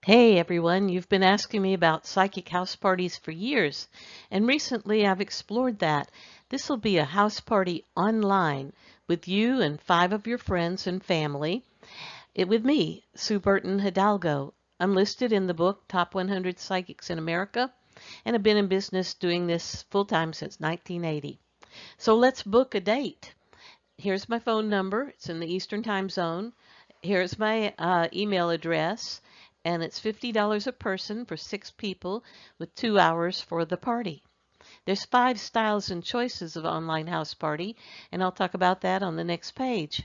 Hey everyone, you've been asking me about psychic house parties for years, and recently I've explored that. This will be a house party online with you and 5 of your friends and family. With me, Sue Burton Hidalgo. I'm listed in the book Top 100 Psychics in America, and I've been in business doing this full-time since 1980. So let's book a date. Here's my phone number. It's in the Eastern Time Zone. Here's my email address, and it's $50 a person for 6 people with 2 hours for the party. There's 5 styles and choices of online house party, and I'll talk about that on the next page.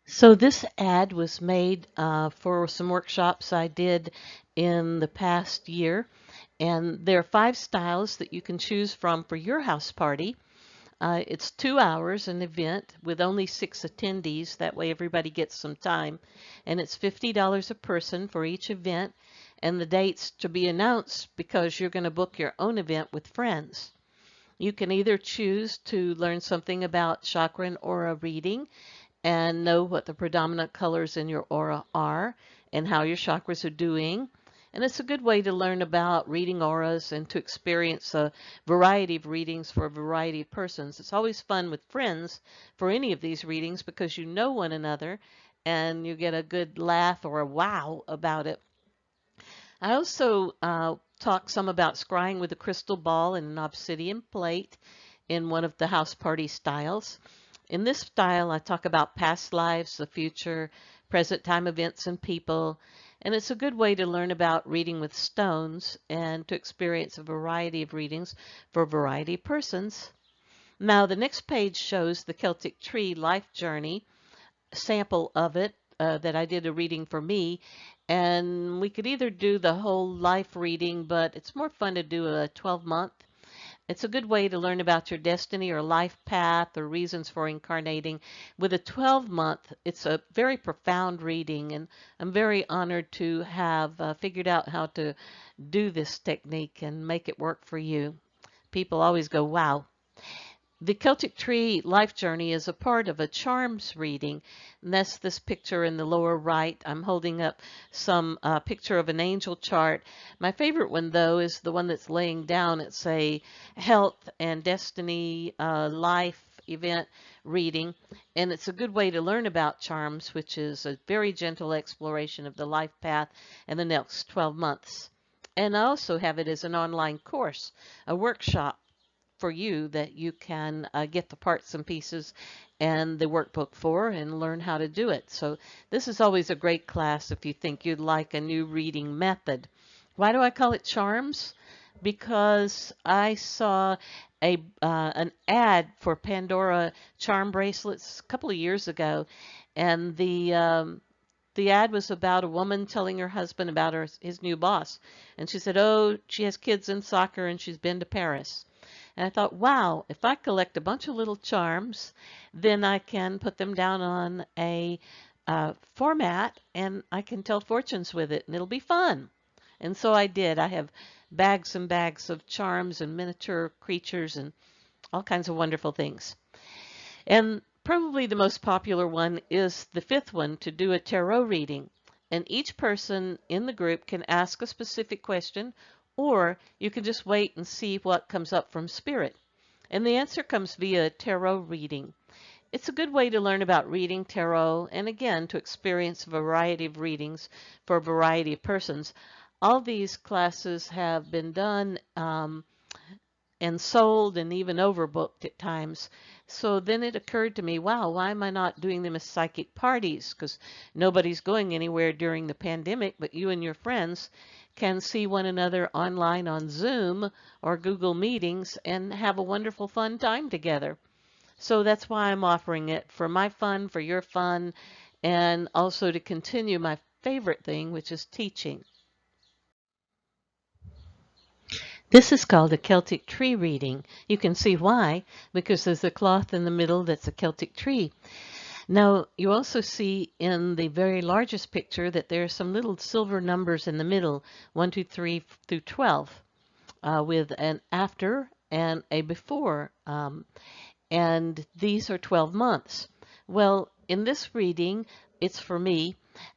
So this ad was made for some workshops I did in the past year, and there are 5 styles that you can choose from for your house party. It's 2 hours an event with only 6 attendees. That way everybody gets some time. And it's $50 a person for each event. And the dates to be announced because you're going to book your own event with friends. You can either choose to learn something about chakra and aura reading and know what the predominant colors in your aura are and how your chakras are doing. And it's a good way to learn about reading auras and to experience a variety of readings for a variety of persons. It's always fun with friends for any of these readings because you know one another and you get a good laugh or a wow about it. I also talk some about scrying with a crystal ball and an obsidian plate in one of the house party styles. In this style, I talk about past lives, the future, present time events and people, and it's a good way to learn about reading with stones and to experience a variety of readings for a variety of persons. Now, the next page shows the Celtic Tree life journey, sample of it that I did a reading for me, and we could either do the whole life reading, but it's more fun to do a 12-month. It's a good way to learn about your destiny or life path or reasons for incarnating. With a 12-month, it's a very profound reading, and I'm very honored to have figured out how to do this technique and make it work for you. People always go, wow. The Celtic Tree life journey is a part of a charms reading, and that's this picture in the lower right. I'm holding up some picture of an angel chart. My favorite one, though, is the one that's laying down. It's a health and destiny life event reading, and it's a good way to learn about charms, which is a very gentle exploration of the life path in the next 12 months. And I also have it as an online course, a workshop for you that you can get the parts and pieces and the workbook for and learn how to do it. So this is always a great class if you think you'd like a new reading method. Why do I call it charms? Because I saw an ad for Pandora charm bracelets a couple of years ago, and the ad was about a woman telling her husband about his new boss. And she said, oh, she has kids in soccer and she's been to Paris. And I thought, wow, if I collect a bunch of little charms, then I can put them down on a format and I can tell fortunes with it and it'll be fun. And so I did. I have bags and bags of charms and miniature creatures and all kinds of wonderful things. And probably the most popular one is the 5th one, to do a tarot reading. And each person in the group can ask a specific question, or you can just wait and see what comes up from spirit. And the answer comes via tarot reading. It's a good way to learn about reading tarot and again to experience a variety of readings for a variety of persons. All these classes have been done and sold and even overbooked at times. So then it occurred to me, wow, why am I not doing them as psychic parties? Because nobody's going anywhere during the pandemic, but you and your friends can see one another online on Zoom or Google Meetings and have a wonderful, fun time together. So that's why I'm offering it for my fun, for your fun, and also to continue my favorite thing, which is teaching. This is called a Celtic tree reading. You can see why, because there's a cloth in the middle that's a Celtic tree. Now, you also see in the very largest picture that there are some little silver numbers in the middle, 1, 2, 3 through 12, with an after and a before. And these are 12 months. Well, in this reading, it's for me.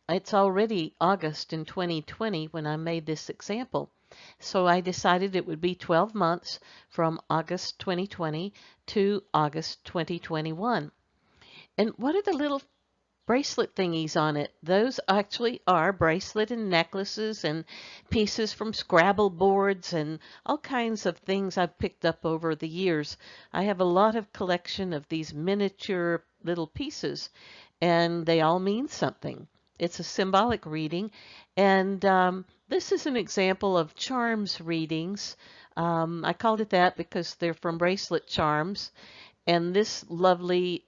It's already August in 2020 when I made this example. So I decided it would be 12 months from August 2020 to August 2021. And what are the little bracelet thingies on it? Those actually are bracelet and necklaces and pieces from Scrabble boards and all kinds of things I've picked up over the years. I have a lot of collection of these miniature little pieces, and they all mean something. It's a symbolic reading, and this is an example of charms readings. I called it that because they're from bracelet charms, and this lovely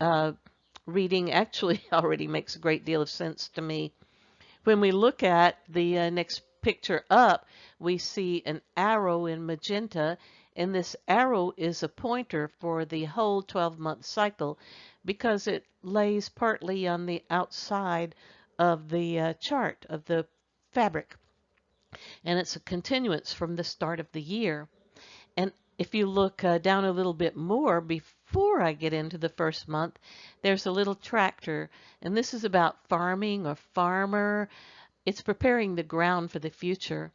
reading actually already makes a great deal of sense to me. When we look at the next picture up, we see an arrow in magenta, and this arrow is a pointer for the whole 12-month cycle because it lays partly on the outside of the chart of the fabric, and it's a continuance from the start of the year. And if you look down a little bit more before I get into the first month, there's a little tractor, and this is about farming or farmer. It's preparing the ground for the future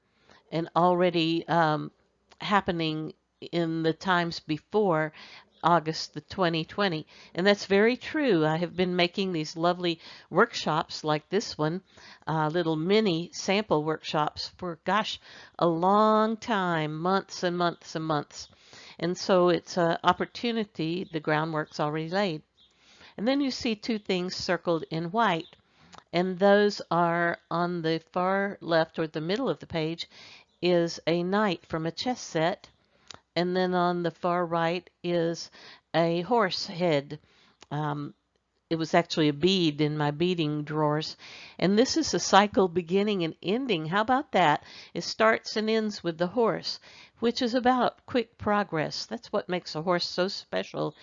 and already happening in the times before August the 2020. And that's very true. I have been making these lovely workshops like this one, little mini sample workshops for, gosh, a long time, months and months and months. And so it's an opportunity, the groundwork's already laid. And then you see two things circled in white, and those are on the far left or the middle of the page is a knight from a chess set, and then on the far right is a horse head. Um, it was actually a bead in my beading drawers. And this is a cycle beginning and ending. How about that? It starts and ends with the horse, which is about quick progress. That's what makes a horse so special,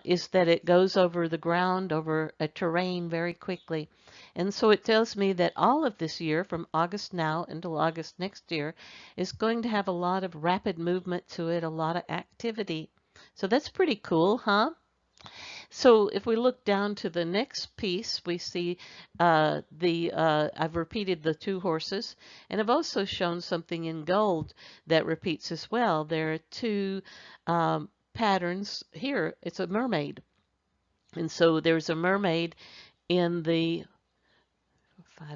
is that it goes over the ground, over a terrain very quickly. And so it tells me that all of this year, from August now until August next year, is going to have a lot of rapid movement to it, a lot of activity. So that's pretty cool, huh? So if we look down to the next piece, we see I've repeated the two horses, and I've also shown something in gold that repeats as well. There are two patterns here. It's a mermaid. And so there's a mermaid in the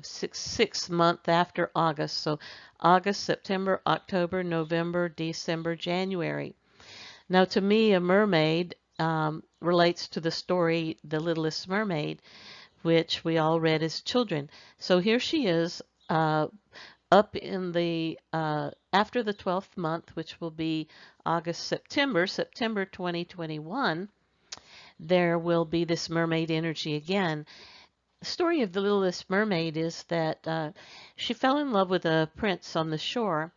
sixth month after August. So August, September, October, November, December, January. Now, to me, a mermaid relates to the story The Littlest Mermaid, which we all read as children. So here she is up in the after the 12th month, which will be August, September 2021. There will be this mermaid energy again. The story of The Littlest Mermaid is that she fell in love with a prince on the shore.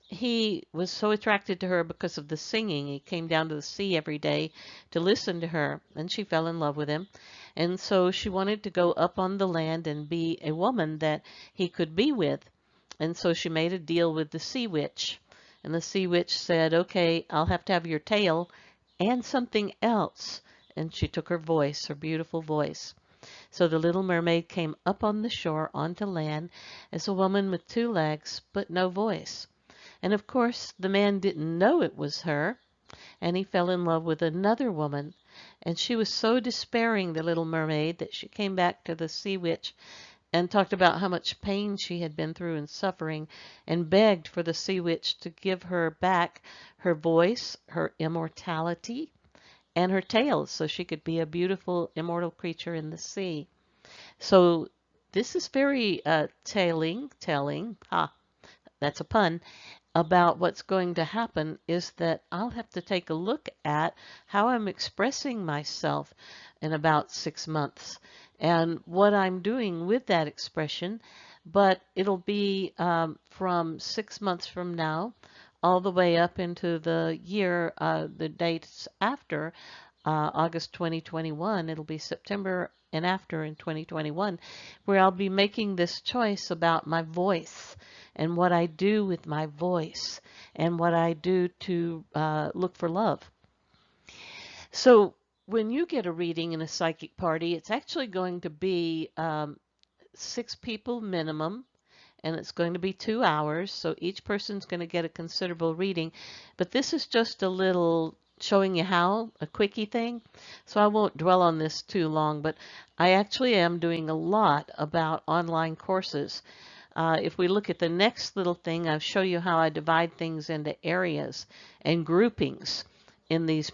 He was so attracted to her because of the singing. He came down to the sea every day to listen to her, and she fell in love with him. And so she wanted to go up on the land and be a woman that he could be with. And so she made a deal with the sea witch. And the sea witch said, okay, I'll have to have your tail and something else. And she took her voice, her beautiful voice. So the little mermaid came up on the shore onto land as a woman with two legs but no voice. And of course, the man didn't know it was her, and he fell in love with another woman. And she was so despairing, the little mermaid, that she came back to the sea witch and talked about how much pain she had been through and suffering, and begged for the sea witch to give her back her voice, her immortality, and her tail, so she could be a beautiful, immortal creature in the sea. So this is very telling, that's a pun, about what's going to happen is that I'll have to take a look at how I'm expressing myself in about 6 months and what I'm doing with that expression. But it'll be from 6 months from now all the way up into the year, the dates after August 2021. It'll be September and after in 2021, where I'll be making this choice about my voice and what I do with my voice and what I do to look for love. So when you get a reading in a psychic party, it's actually going to be 6 people minimum, and it's going to be 2 hours, so each person's going to get a considerable reading. But this is just a little showing you how, a quickie thing, so I won't dwell on this too long, but I actually am doing a lot about online courses. If we look at the next little thing, I'll show you how I divide things into areas and groupings in these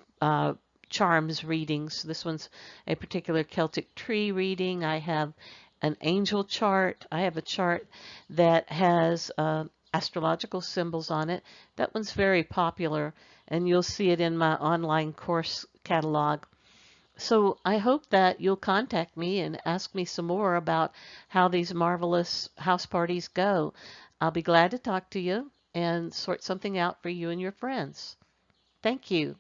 charms readings. This one's a particular Celtic Tree reading. I have an angel chart. I have a chart that has astrological symbols on it. That one's very popular, and you'll see it in my online course catalog. So I hope that you'll contact me and ask me some more about how these marvelous house parties go. I'll be glad to talk to you and sort something out for you and your friends. Thank you.